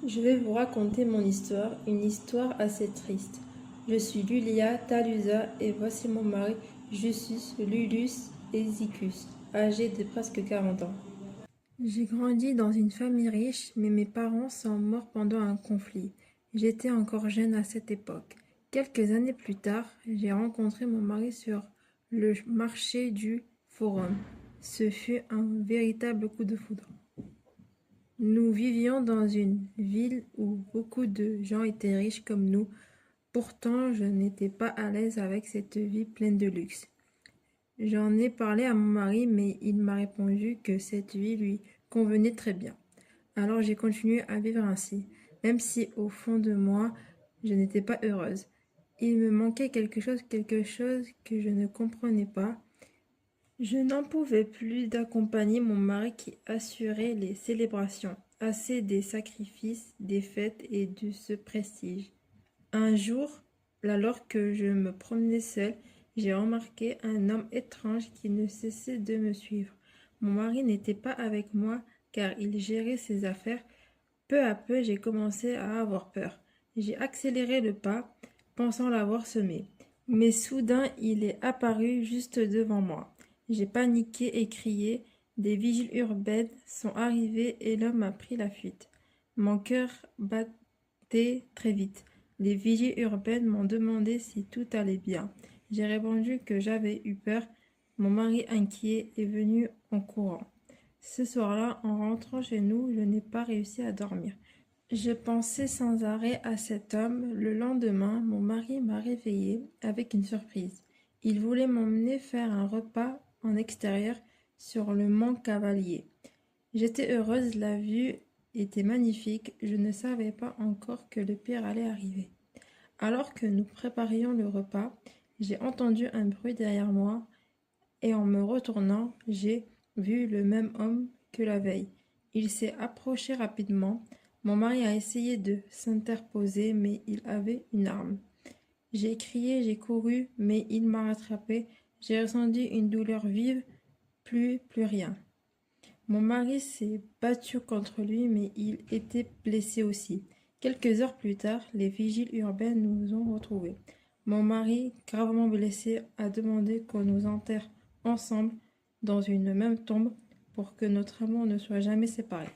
Je vais vous raconter mon histoire, une histoire assez triste. Je suis Lulia Talusa et voici mon mari Justus Lulus Ezicus, âgé de presque 40 ans. J'ai grandi dans une famille riche, mais mes parents sont morts pendant un conflit. J'étais encore jeune à cette époque. Quelques années plus tard, j'ai rencontré mon mari sur le marché du Forum. Ce fut un véritable coup de foudre. Nous vivions dans une ville où beaucoup de gens étaient riches comme nous. Pourtant, je n'étais pas à l'aise avec cette vie pleine de luxe. J'en ai parlé à mon mari, mais il m'a répondu que cette vie lui convenait très bien. Alors j'ai continué à vivre ainsi, même si au fond de moi, je n'étais pas heureuse. Il me manquait quelque chose que je ne comprenais pas. Je n'en pouvais plus d'accompagner mon mari qui assurait les célébrations, assez des sacrifices, des fêtes et de ce prestige. Un jour, alors que je me promenais seule, j'ai remarqué un homme étrange qui ne cessait de me suivre. Mon mari n'était pas avec moi car il gérait ses affaires. Peu à peu, j'ai commencé à avoir peur. J'ai accéléré le pas, pensant l'avoir semé. Mais soudain, il est apparu juste devant moi. J'ai paniqué et crié. Des vigiles urbaines sont arrivés et l'homme a pris la fuite. Mon cœur battait très vite. Les vigiles urbaines m'ont demandé si tout allait bien. J'ai répondu que j'avais eu peur. Mon mari, inquiet, est venu en courant. Ce soir-là, en rentrant chez nous, je n'ai pas réussi à dormir. Je pensais sans arrêt à cet homme. Le lendemain, mon mari m'a réveillée avec une surprise. Il voulait m'emmener faire un repas en extérieur sur le mont Cavalier. J'étais heureuse, la vue était magnifique. Je ne savais pas encore que le pire allait arriver. Alors que nous préparions le repas, j'ai entendu un bruit derrière moi et en me retournant, j'ai vu le même homme que la veille. Il s'est approché rapidement. Mon mari a essayé de s'interposer, mais il avait une arme. J'ai crié, j'ai couru, mais il m'a rattrapé. J'ai ressenti une douleur vive, plus rien. Mon mari s'est battu contre lui, mais il était blessé aussi. Quelques heures plus tard, les vigiles urbains nous ont retrouvés. Mon mari, gravement blessé, a demandé qu'on nous enterre ensemble dans une même tombe pour que notre amour ne soit jamais séparé.